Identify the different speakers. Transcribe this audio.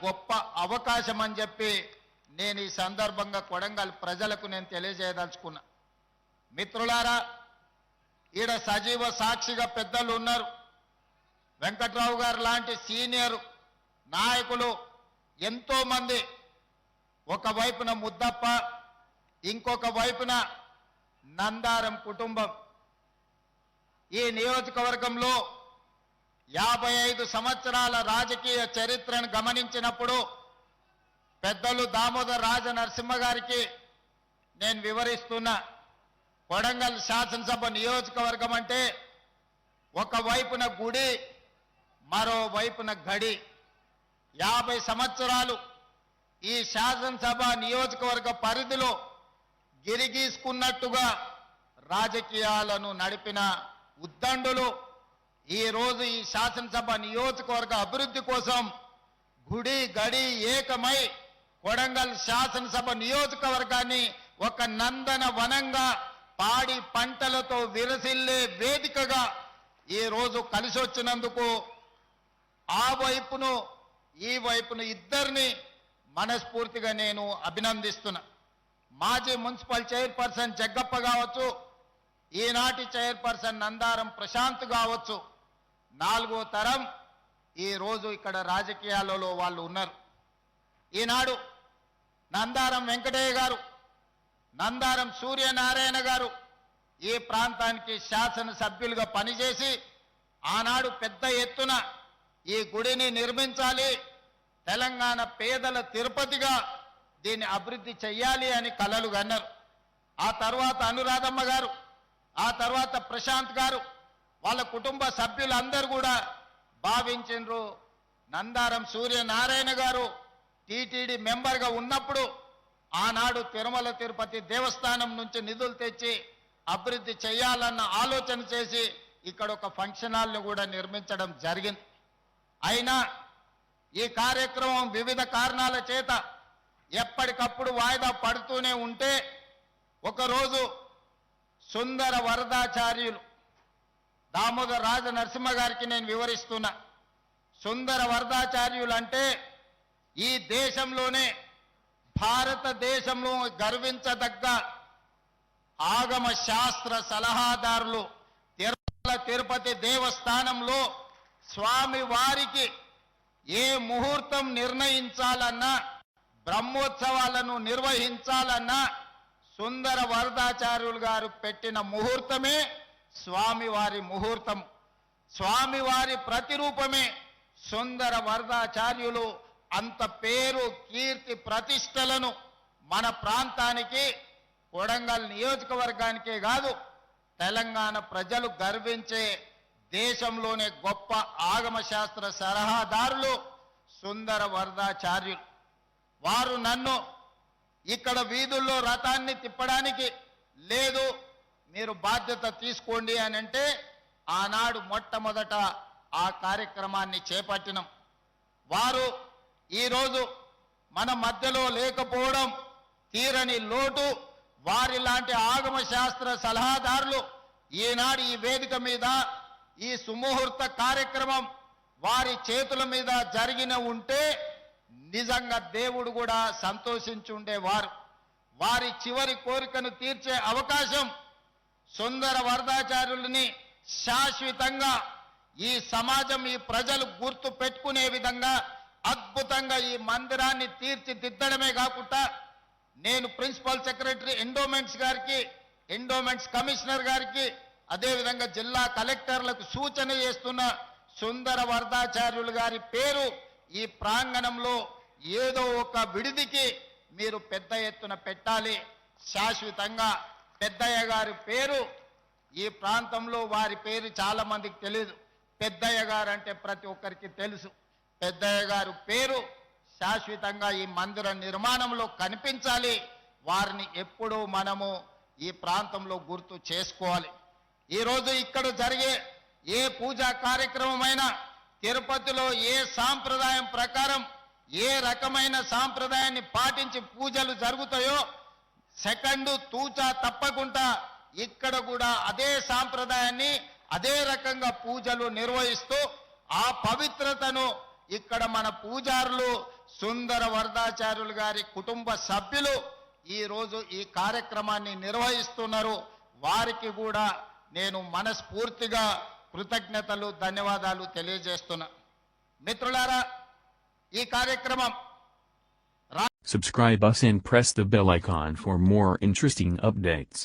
Speaker 1: గొప్ప అవకాశం అని చెప్పి నేను ఈ సందర్భంగా కొడంగల్ ప్రజలకు నేను తెలియజేయదలుచుకున్నా. మిత్రులారా, ఈడ సజీవ సాక్షిగా పెద్దలు ఉన్నారు. వెంకట్రావు గారు లాంటి సీనియర్ నాయకులు ఎంతోమంది, ఒకవైపున ముద్దప్ప, ఇంకొక వైపున నందారం కుటుంబం. ఈ నియోజకవర్గంలో 55 సంవత్సరాల రాజకీయ చరిత్రను గమనించినప్పుడు పెద్దలు దామోదర్ రాజ నరసింహ గారికి నేను వివరిస్తున్నా. కొడంగల్ శాసనసభ నియోజకవర్గం అంటే ఒకవైపున గుడి, మరోవైపున గడి. 50 సంవత్సరాలు ఈ శాసనసభ నియోజకవర్గ పరిధిలో గిరిగీసుకున్నట్టుగా రాజకీయాలను నడిపిన ఉద్దండులు ఈరోజు ఈ శాసనసభ నియోజకవర్గ అభివృద్ధి కోసం గుడి గడి ఏకమై కొడంగల్ శాసనసభ నియోజకవర్గాన్ని ఒక నందన వనంగా, పాడి పంటలతో విరసిల్లే వేదికగా ఈరోజు కలిసి వచ్చినందుకు ఆ వైపును ఈ వైపును ఇద్దరిని మనస్ఫూర్తిగా నేను అభినందిస్తున్నా. మాజీ మున్సిపల్ చైర్పర్సన్ జగ్గప్ప కావచ్చు, ఈనాటి చైర్పర్సన్ నందారం ప్రశాంత్ కావచ్చు, 4వ తరం ఈరోజు ఇక్కడ రాజకీయాలలో వాళ్ళు ఉన్నారు. ఈనాడు నందారం వెంకటయ్య గారు, నందారం సూర్యనారాయణ గారు ఈ ప్రాంతానికి శాసనసభ్యులుగా పనిచేసి ఆనాడు పెద్ద ఎత్తున ఈ గుడిని నిర్మించాలి, తెలంగాణ పేదల తిరుపతిగా దీన్ని అభివృద్ధి చెయ్యాలి అని కలలు కన్నారు. ఆ తర్వాత అనురాధమ్మ గారు, ఆ తర్వాత ప్రశాంత్ గారు, వాళ్ళ కుటుంబ సభ్యులందరూ కూడా భావించిండ్రు. నందారం సూర్యనారాయణ గారు టీటీడీ మెంబర్గా ఉన్నప్పుడు ఆనాడు తిరుమల తిరుపతి దేవస్థానం నుంచి నిధులు తెచ్చి అభివృద్ధి చేయాలన్న ఆలోచన చేసి ఇక్కడ ఒక ఫంక్షన్ హాల్ను కూడా నిర్మించడం జరిగింది. అయినా ఈ కార్యక్రమం వివిధ కారణాల చేత ఎప్పటికప్పుడు వాయిదా పడుతూనే ఉంటే ఒకరోజు సుందర వరదాచార్యులు దామోదర్ రాజ నరసింహ గారికి నేను వివరిస్తున్నా. సుందర వరదాచార్యులు అంటే ఈ దేశంలోనే, భారతదేశంలో గర్వించదగ్గ ఆగమ శాస్త్ర సలహాదారులు. తిరుమల తిరుపతి దేవస్థానంలో స్వామి వారికి ఏ ముహూర్తం నిర్ణయించాలన్నా, బ్రహ్మోత్సవాలను నిర్వహించాలన్నా సుందర వరదాచార్యులు గారు పెట్టిన ముహూర్తమే స్వామివారి ముహూర్తం. స్వామివారి ప్రతిరూపమే సుందర వరదాచార్యులు. అంత పేరు, కీర్తి, ప్రతిష్టలను మన ప్రాంతానికి, కొడంగల్ నియోజకవర్గానికే కాదు తెలంగాణ ప్రజలు గర్వించే దేశంలోనే గొప్ప ఆగమ శాస్త్ర సలహాదారులు సుందర వరదాచార్యులు. వారు నన్ను ఇక్కడ వీధుల్లో రథాన్ని తిప్పడానికి లేదు, మీరు బాధ్యత తీసుకోండి అని అంటే ఆనాడు మొట్టమొదట ఆ కార్యక్రమాన్ని చేపట్టినాం. వారు ఈరోజు మన మధ్యలో లేకపోవడం తీరని లోటు. వారి లాంటి ఆగమ శాస్త్ర సలహాదారులు ఈనాడు ఈ వేదిక మీద ఈ సుముహూర్త కార్యక్రమం వారి చేతుల మీద జరిగిన ఉంటే నిజంగా దేవుడు కూడా సంతోషించుండేవారు. వారి చివరి కోరికను తీర్చే అవకాశం సుందర వరదాచార్యులని శాశ్వతంగా ఈ సమాజం, ఈ ప్రజలు గుర్తు పెట్టుకునే విధంగా అద్భుతంగా ఈ మందిరాన్ని తీర్చిదిద్దడమే కాకుండా నేను ప్రిన్సిపల్ సెక్రటరీ ఎండోమెంట్స్ గారికి, ఎండోమెంట్స్ కమిషనర్ గారికి, అదేవిధంగా జిల్లా కలెక్టర్లకు సూచన చేస్తున్న సుందర వరదాచార్యులు గారి పేరు ఈ ప్రాంగణంలో ఏదో ఒక విడిదికి మీరు పెద్ద ఎత్తున పెట్టాలి. శాశ్వతంగా పెద్దయ్య గారి పేరు ఈ ప్రాంతంలో, వారి పేరు చాలా మందికి తెలియదు. పెద్దయ్య గారు అంటే ప్రతి ఒక్కరికి తెలుసు. పెద్దయ్య గారు పేరు శాశ్వతంగా ఈ మందిర నిర్మాణంలో కనిపించాలి. వారిని ఎప్పుడూ మనము ఈ ప్రాంతంలో గుర్తు చేసుకోవాలి. ఈరోజు ఇక్కడ జరిగే ఏ పూజా కార్యక్రమమైనా, తిరుపతిలో ఏ సాంప్రదాయం ప్రకారం, ఏ రకమైన సాంప్రదాయాన్ని పాటించి పూజలు జరుగుతాయో సెకండు తూచా తప్పకుండా ఇక్కడ కూడా అదే సాంప్రదాయాన్ని, అదే రకంగా పూజలు నిర్వహిస్తూ ఆ పవిత్రతను ఇక్కడ మన పూజారులు సుందర వరదాచార్యులు గారి కుటుంబ సభ్యులు ఈ రోజు ఈ కార్యక్రమాన్ని నిర్వహిస్తున్నారు. వారికి కూడా నేను మనస్ఫూర్తిగా కృతజ్ఞతలు ధన్యవాదాలు తెలియజేస్తున్నా. మిత్రులారా, ఈ కార్యక్రమం
Speaker 2: Subscribe us and press the bell icon for more interesting updates.